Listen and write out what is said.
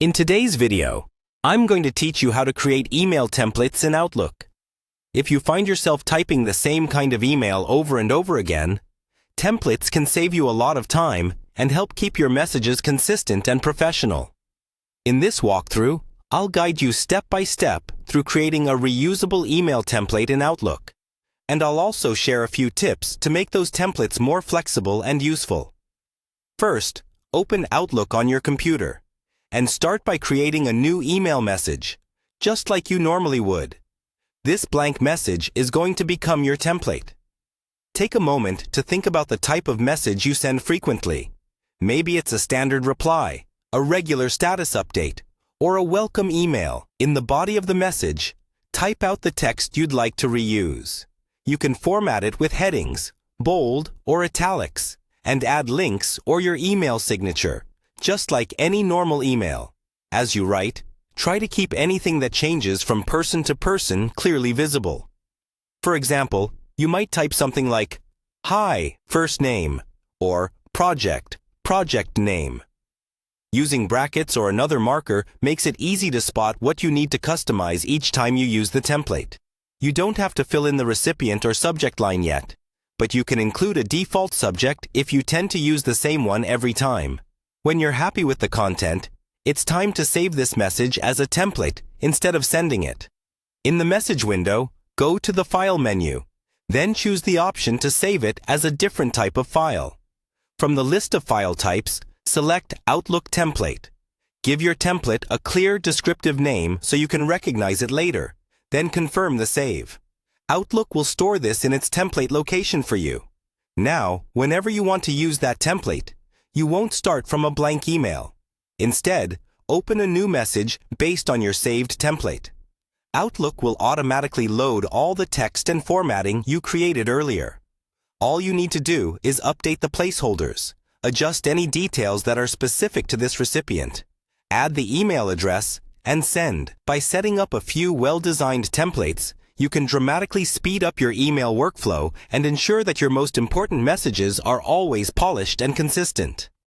In today's video, I'm going to teach you how to create email templates in Outlook. If you find yourself typing the same kind of email over and over again, templates can save you a lot of time and help keep your messages consistent and professional. In this walkthrough, I'll guide you step by step through creating a reusable email template in Outlook. And I'll also share a few tips to make those templates more flexible and useful. First, open Outlook on your computer and start by creating a new email message, just like you normally would. This blank message is going to become your template. Take a moment to think about the type of message you send frequently. Maybe it's a standard reply, a regular status update, or a welcome email. In the body of the message, type out the text you'd like to reuse. You can format it with headings, bold or italics, and add links or your email signature, just like any normal email. As you write, try to keep anything that changes from person to person clearly visible. For example, you might type something like, "Hi, first name," or "Project, project name." Using brackets or another marker makes it easy to spot what you need to customize each time you use the template. You don't have to fill in the recipient or subject line yet, but you can include a default subject if you tend to use the same one every time. When you're happy with the content, it's time to save this message as a template instead of sending it. In the message window, go to the File menu, then choose the option to save it as a different type of file. From the list of file types, select Outlook Template. Give your template a clear, descriptive name so you can recognize it later, then confirm the save. Outlook will store this in its template location for you. Now, whenever you want to use that template, you won't start from a blank email. Instead, open a new message based on your saved template. Outlook will automatically load all the text and formatting you created earlier. All you need to do is update the placeholders, adjust any details that are specific to this recipient, add the email address, and send. By setting up a few well-designed templates, you can dramatically speed up your email workflow and ensure that your most important messages are always polished and consistent.